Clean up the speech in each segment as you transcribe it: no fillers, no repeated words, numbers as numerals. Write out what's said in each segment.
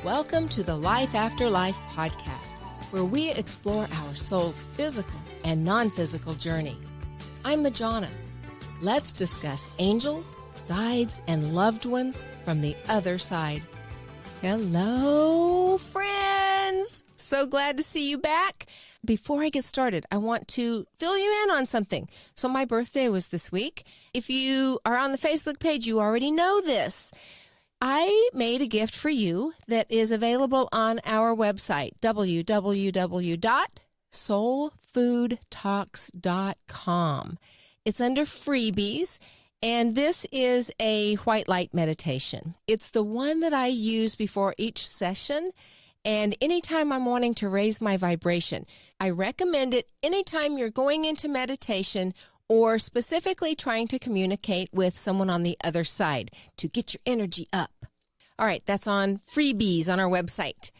Welcome to the Life After Life podcast, where we explore our soul's physical and non-physical journey. I'm Majana. Let's discuss angels, guides, and loved ones from the other side. Hello, friends! So glad to see you back. Before I get started, I want to fill you in on something. So my birthday was this week. If you are on the Facebook page, you already know this. I made a gift for you that is available on our website, www.soulfoodtalks.com. It's under freebies, and this is a white light meditation. It's the one that I use before each session, and anytime I'm wanting to raise my vibration. I recommend it anytime you're going into meditation or specifically trying to communicate with someone on the other side to get your energy up. All right, that's on freebies on our website.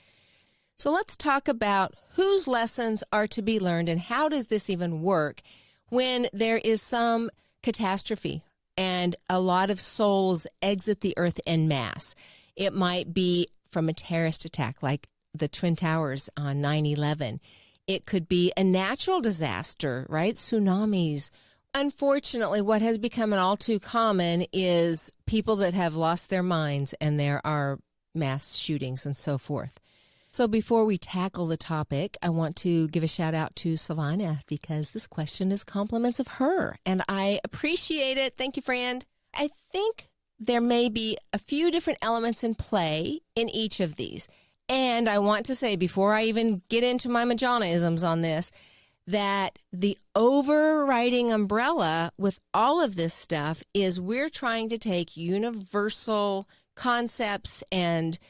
So let's talk about whose lessons are to be learned and how does this even work when there is some catastrophe and a lot of souls exit the earth en masse. It might be from a terrorist attack like the Twin Towers on 9/11. It could be a natural disaster, right? Tsunamis. Unfortunately, what has become an all too common is people that have lost their minds, and there are mass shootings and so forth. So before we tackle the topic, I want to give a shout out to Savannah because this question is compliments of her, and I appreciate it. Thank you, friend. I think there may be a few different elements in play in each of these. And I want to say, before I even get into my Majana-isms on this, that the overriding umbrella with all of this stuff is we're trying to take universal concepts and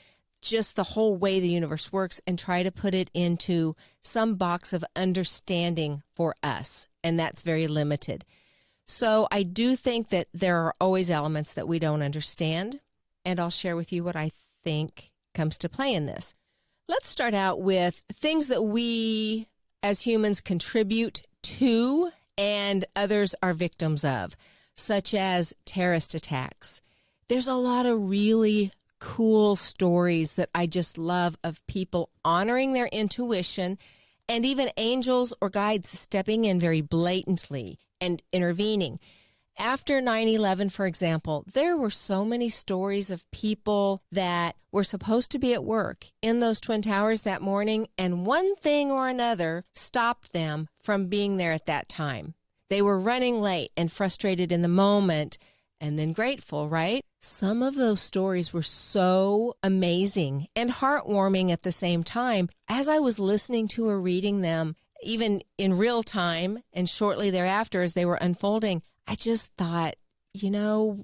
just the whole way the universe works and try to put it into some box of understanding for us. And that's very limited. So I do think that there are always elements that we don't understand. And I'll share with you what I think comes to play in this. Let's start out with things that we as humans contribute to and others are victims of, such as terrorist attacks. There's a lot of really cool stories that I just love of people honoring their intuition and even angels or guides stepping in very blatantly and intervening. After 9/11, for example, there were so many stories of people that were supposed to be at work in those Twin Towers that morning, and one thing or another stopped them from being there at that time. They were running late and frustrated in the moment, and then grateful, right? Some of those stories were so amazing and heartwarming at the same time. As I was listening to or reading them, even in real time and shortly thereafter as they were unfolding, I just thought,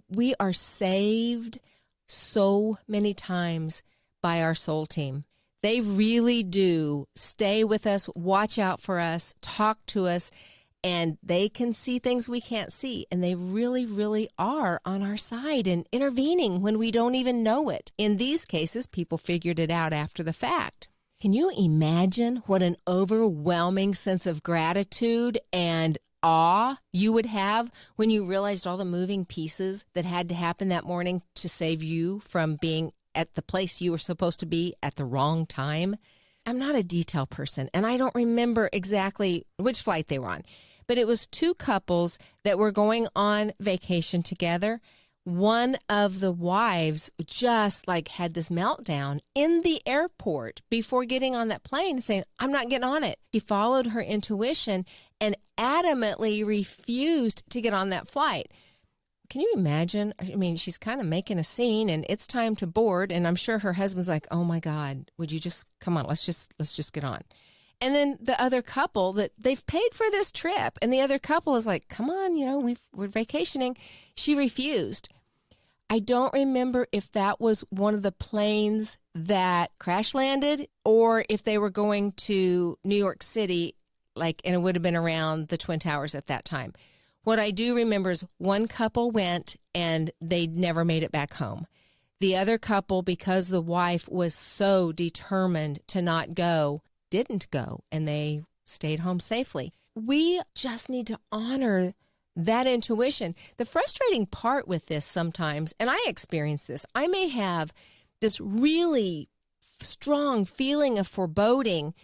we are saved so many times by our soul team. They really do stay with us, watch out for us, talk to us, and they can see things we can't see. And they really, really are on our side and intervening when we don't even know it. In these cases, people figured it out after the fact. Can you imagine what an overwhelming sense of gratitude and awe you would have when you realized all the moving pieces that had to happen that morning to save you from being at the place you were supposed to be at the wrong time? I'm not a detail person, and I don't remember exactly which flight they were on, but it was two couples that were going on vacation together. One of the wives just had this meltdown in the airport before getting on that plane saying, I'm not getting on it. She followed her intuition and adamantly refused to get on that flight. Can you imagine? I mean, she's kind of making a scene and it's time to board. And I'm sure her husband's like, oh my God, would you just come on? Let's just get on. And then the other couple that they've paid for this trip and the other couple is like, come on, we're vacationing. She refused. I don't remember if that was one of the planes that crash landed or if they were going to New York City, and it would have been around the Twin Towers at that time. What I do remember is one couple went and they never made it back home. The other couple, because the wife was so determined to not go, didn't go, and they stayed home safely. We just need to honor that intuition. The frustrating part with this sometimes, and I experience this, I may have this really strong feeling of foreboding,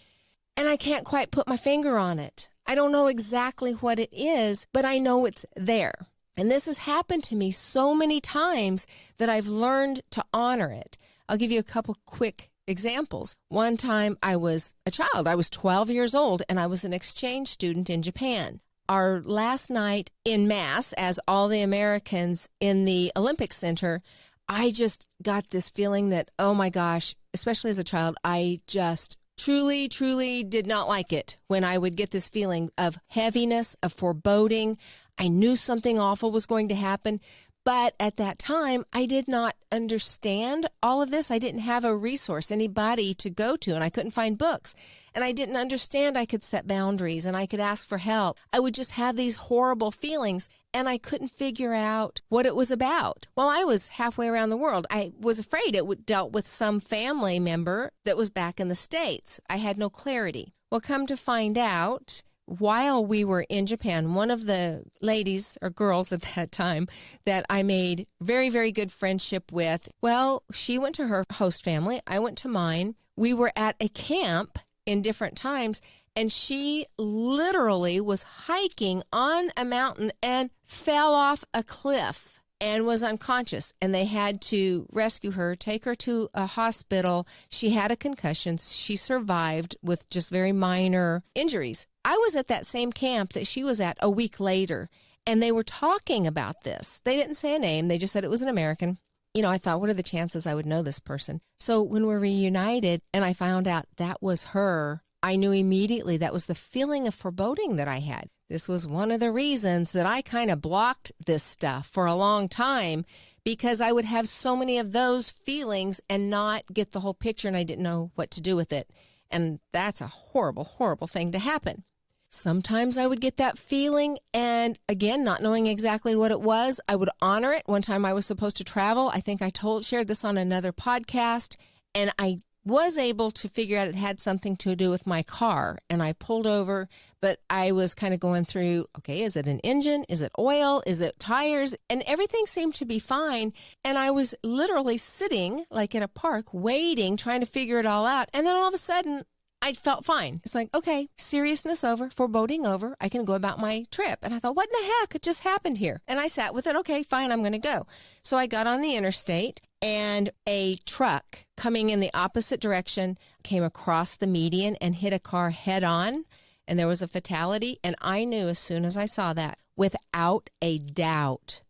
and I can't quite put my finger on it. I don't know exactly what it is, but I know it's there. And this has happened to me so many times that I've learned to honor it. I'll give you a couple quick examples. One time I was a child. I was 12 years old, and I was an exchange student in Japan. Our last night in Mass, as all the Americans in the Olympic Center, I just got this feeling that, oh my gosh, especially as a child, I just truly, truly did not like it when I would get this feeling of heaviness, of foreboding. I knew something awful was going to happen. But at that time, I did not understand all of this. I didn't have a resource, anybody to go to, and I couldn't find books. And I didn't understand I could set boundaries and I could ask for help. I would just have these horrible feelings, and I couldn't figure out what it was about. Well, I was halfway around the world. I was afraid it dealt with some family member that was back in the States. I had no clarity. Well, come to find out, while we were in Japan, one of the ladies or girls at that time that I made very, very good friendship with, well, she went to her host family. I went to mine. We were at a camp in different times, and she literally was hiking on a mountain and fell off a cliff and was unconscious, and they had to rescue her, take her to a hospital. She had a concussion. She survived with just very minor injuries. I was at that same camp that she was at a week later, and they were talking about this. They didn't say a name. They just said it was an American. You know, I thought, what are the chances I would know this person? So when we're reunited and I found out that was her, I knew immediately that was the feeling of foreboding that I had. This was one of the reasons that I kind of blocked this stuff for a long time, because I would have so many of those feelings and not get the whole picture, and I didn't know what to do with it. And that's a horrible, horrible thing to happen. Sometimes I would get that feeling, and again, not knowing exactly what it was, I would honor it. One time I was supposed to travel. I think I shared this on another podcast, and I was able to figure out it had something to do with my car, and I pulled over, but I was kind of going through, okay, is it an engine? Is it oil? Is it tires? And everything seemed to be fine, and I was literally sitting like in a park waiting, trying to figure it all out, and then all of a sudden, I felt fine. It's like, okay, seriousness over, foreboding over. I can go about my trip. And I thought, what in the heck? It just happened here. And I sat with it. Okay, fine, I'm going to go. So I got on the interstate, and a truck coming in the opposite direction came across the median and hit a car head on. And there was a fatality. And I knew as soon as I saw that, without a doubt,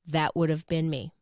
that would have been me.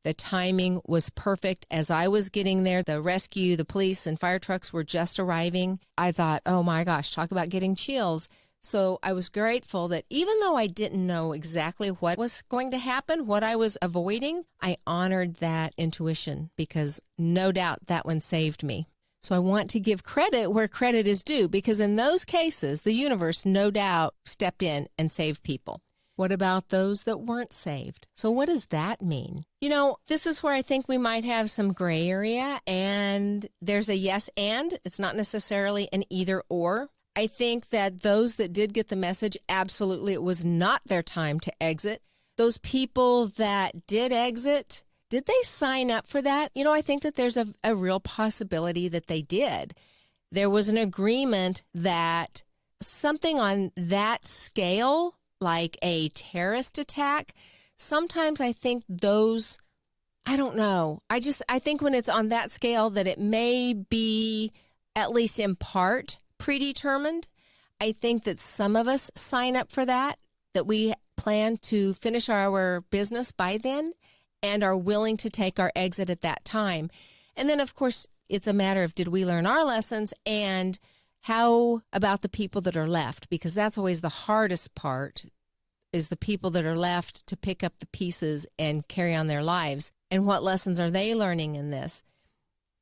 The timing was perfect. As I was getting there, the rescue, the police, and fire trucks were just arriving. I thought, oh my gosh, talk about getting chills. So I was grateful that even though I didn't know exactly what was going to happen, what I was avoiding, I honored that intuition, because no doubt that one saved me. So I want to give credit where credit is due, because in those cases, the universe no doubt stepped in and saved people. What about those that weren't saved? So what does that mean? You know, this is where I think we might have some gray area, and there's a yes and. It's not necessarily an either or. I think that those that did get the message, absolutely, it was not their time to exit. Those people that did exit, did they sign up for that? You know, I think that there's a real possibility that they did. There was an agreement that something on that scale, like a terrorist attack, sometimes I think those, I don't know. I think when it's on that scale that it may be, at least in part, predetermined. I think that some of us sign up for that we plan to finish our business by then and are willing to take our exit at that time. And then, of course, it's a matter of, did we learn our lessons, and how about the people that are left? Because that's always the hardest part, is the people that are left to pick up the pieces and carry on their lives. And what lessons are they learning in this?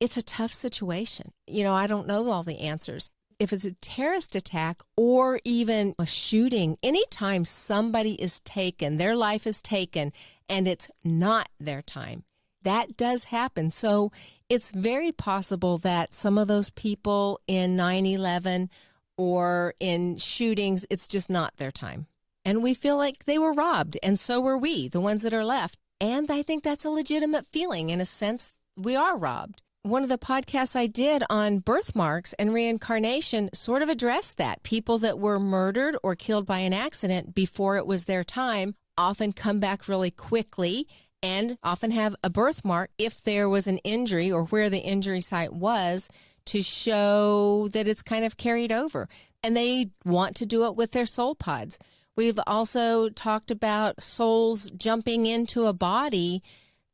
It's a tough situation. You know, I don't know all the answers. If it's a terrorist attack or even a shooting, anytime somebody is taken, their life is taken, and it's not their time, that does happen. So it's very possible that some of those people in 9/11 or in shootings, it's just not their time. And we feel like they were robbed, and so were we, the ones that are left. And I think that's a legitimate feeling. In a sense, we are robbed. one of the podcasts I did on birthmarks and reincarnation sort of addressed that. People that were murdered or killed by an accident before it was their time often come back really quickly and often have a birthmark if there was an injury or where the injury site was to show that it's kind of carried over. And they want to do it with their soul pods. We've also talked about souls jumping into a body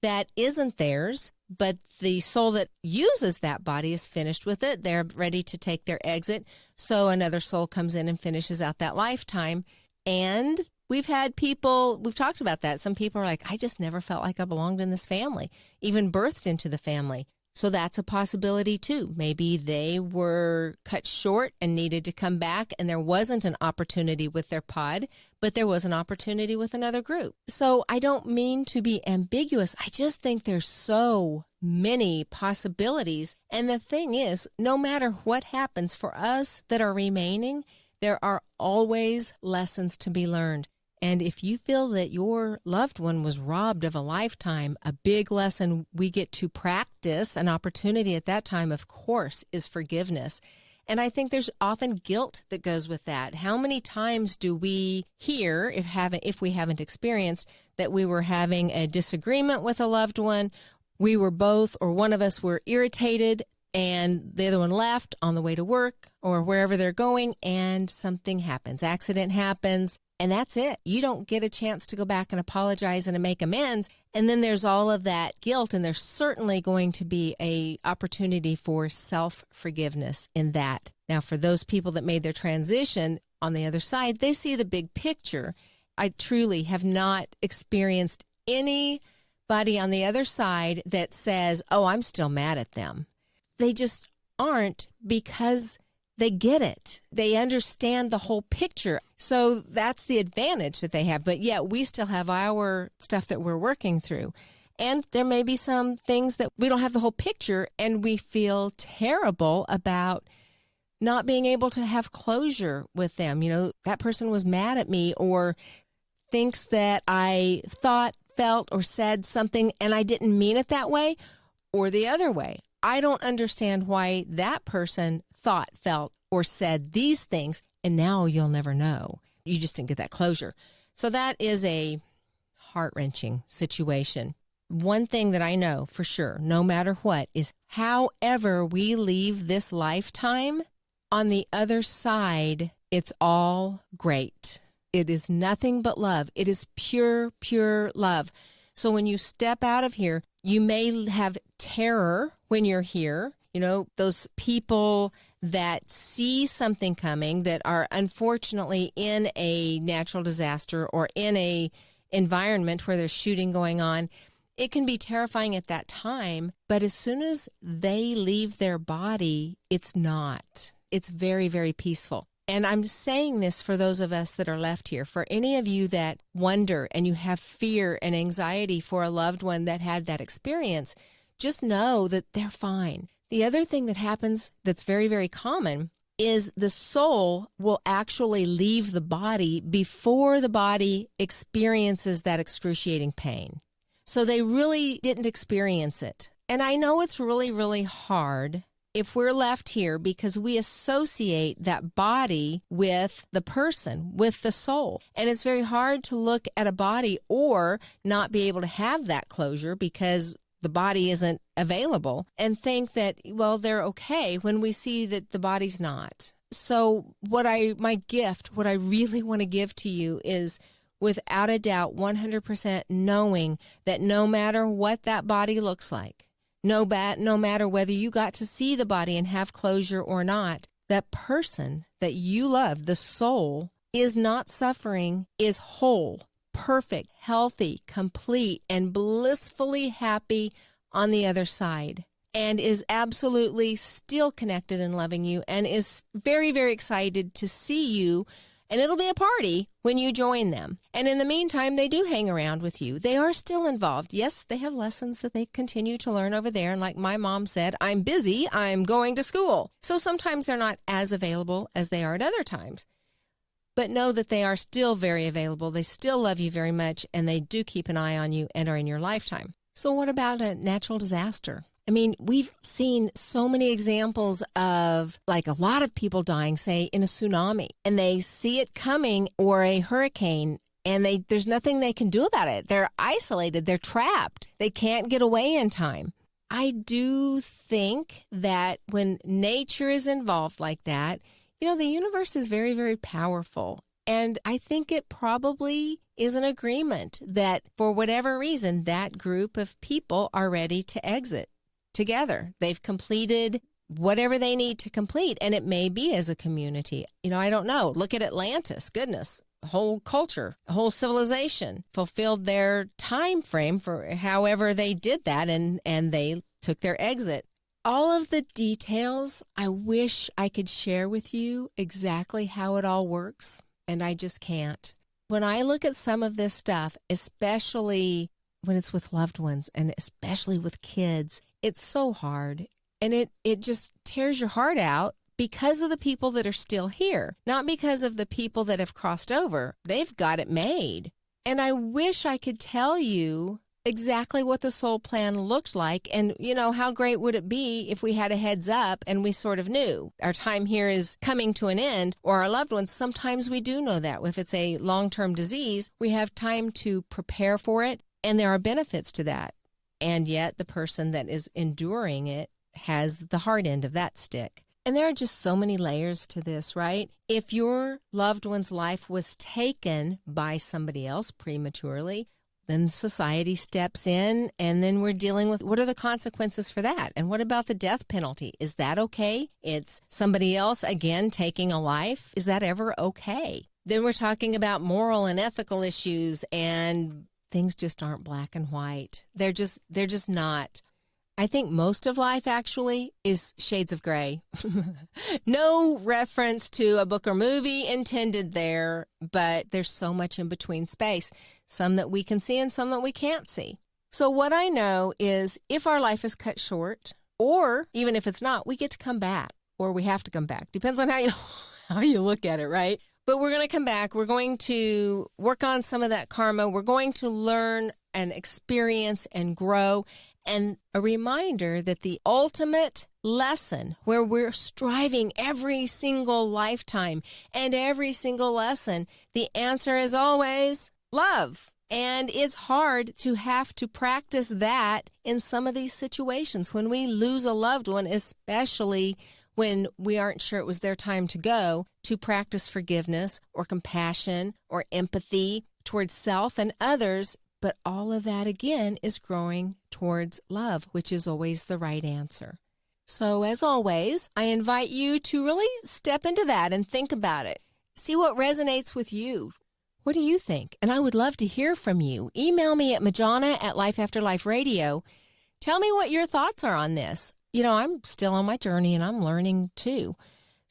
that isn't theirs, but the soul that uses that body is finished with it. They're ready to take their exit. So another soul comes in and finishes out that lifetime. And we've had people, we've talked about that. Some people are like, I just never felt like I belonged in this family, even birthed into the family. So that's a possibility too. Maybe they were cut short and needed to come back, and there wasn't an opportunity with their pod, but there was an opportunity with another group. So I don't mean to be ambiguous. I just think there's so many possibilities. And the thing is, no matter what happens for us that are remaining, there are always lessons to be learned. And if you feel that your loved one was robbed of a lifetime, a big lesson we get to practice, an opportunity at that time, of course, is forgiveness. And I think there's often guilt that goes with that. How many times do we hear, if we haven't experienced, that we were having a disagreement with a loved one, we were both or one of us were irritated, and the other one left on the way to work or wherever they're going, and something happens, accident happens, and that's it. You don't get a chance to go back and apologize and to make amends. And then there's all of that guilt, and there's certainly going to be an opportunity for self-forgiveness in that. Now, for those people that made their transition on the other side, they see the big picture. I truly have not experienced anybody on the other side that says, oh, I'm still mad at them. They just aren't, because they get it. They understand the whole picture. So that's the advantage that they have. But yet we still have our stuff that we're working through. And there may be some things that we don't have the whole picture, and we feel terrible about not being able to have closure with them. You know, that person was mad at me, or thinks that I thought, felt, or said something and I didn't mean it that way, or the other way. I don't understand why that person thought, felt, or said these things, and now you'll never know. You just didn't get that closure. So that is a heart-wrenching situation. One thing that I know for sure, no matter what, is however we leave this lifetime, on the other side, it's all great. It is nothing but love. It is pure, pure love. So when you step out of here, you may have terror when you're here. You know, those people that see something coming, that are unfortunately in a natural disaster or in a environment where there's shooting going on, it can be terrifying at that time. But as soon as they leave their body, it's not. It's very, very peaceful. And I'm saying this for those of us that are left here. For any of you that wonder and you have fear and anxiety for a loved one that had that experience, just know that they're fine. The other thing that happens that's very, very common is the soul will actually leave the body before the body experiences that excruciating pain. So they really didn't experience it. And I know it's really, really hard if we're left here, because we associate that body with the person, with the soul. And it's very hard to look at a body or not be able to have that closure because the body isn't available, and think that, well, they're okay when we see that the body's not. So what I really want to give to you is, without a doubt, 100% knowing that no matter what that body looks like, no matter whether you got to see the body and have closure or not, that person that you love, the soul, is not suffering, is whole, perfect, healthy, complete, and blissfully happy on the other side, and is absolutely still connected and loving you, and is very, very excited to see you. And it'll be a party when you join them. And in the meantime, they do hang around with you. They are still involved. Yes, they have lessons that they continue to learn over there. And like my mom said, I'm busy, I'm going to school. So sometimes they're not as available as they are at other times. But know that they are still very available. They still love you very much, and they do keep an eye on you and are in your lifetime. So what about a natural disaster? I mean, we've seen so many examples of like a lot of people dying, say, in a tsunami, and they see it coming, or a hurricane, and there's nothing they can do about it. They're isolated. They're trapped. They can't get away in time. I do think that when nature is involved like that, the universe is very, very powerful. And I think it probably is an agreement that for whatever reason, that group of people are ready to exit together. They've completed whatever they need to complete. And it may be as a community. I don't know. Look at Atlantis. Goodness. A whole culture, a whole civilization fulfilled their time frame for however they did that, and they took their exit. All of the details, I wish I could share with you exactly how it all works, and I just can't. When I look at some of this stuff, especially when it's with loved ones and especially with kids, it's so hard, and it just tears your heart out. Because of the people that are still here, not because of the people that have crossed over. They've got it made. And I wish I could tell you exactly what the soul plan looked like. And, how great would it be if we had a heads up and we sort of knew our time here is coming to an end, or our loved ones. Sometimes we do know that. If it's a long-term disease, we have time to prepare for it, and there are benefits to that. And yet the person that is enduring it has the hard end of that stick. And there are just so many layers to this, right? If your loved one's life was taken by somebody else prematurely, then society steps in, and then we're dealing with what are the consequences for that? And what about the death penalty? Is that okay? It's somebody else, again, taking a life. Is that ever okay? Then we're talking about moral and ethical issues, and things just aren't black and white. They're just not. I think most of life actually is shades of gray. No reference to a book or movie intended there, but there's so much in between space, some that we can see and some that we can't see. So what I know is if our life is cut short, or even if it's not, we get to come back, or we have to come back. Depends on how you look at it, right? But we're going to come back. We're going to work on some of that karma. We're going to learn and experience and grow. And a reminder that the ultimate lesson, where we're striving every single lifetime and every single lesson, the answer is always love. And it's hard to have to practice that in some of these situations when we lose a loved one, especially when we aren't sure it was their time to go, to practice forgiveness or compassion or empathy towards self and others. But all of that, again, is growing towards love, which is always the right answer. So as always, I invite you to really step into that and think about it. See what resonates with you. What do you think? And I would love to hear from you. Email me at Majana@Life After Life Radio. Tell me what your thoughts are on this. I'm still on my journey, and I'm learning too.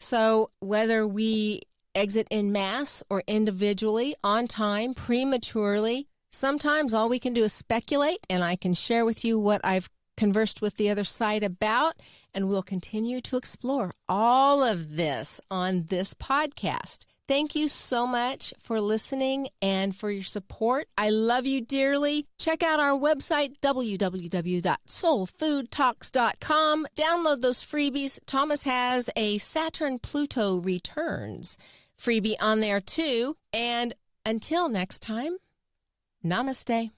So whether we exit en masse or individually, on time, prematurely, sometimes all we can do is speculate, and I can share with you what I've conversed with the other side about, and we'll continue to explore all of this on this podcast. Thank you so much for listening and for your support. I love you dearly. Check out our website, www.soulfoodtalks.com. Download those freebies. Thomas has a Saturn-Pluto Returns freebie on there too. And until next time, namaste.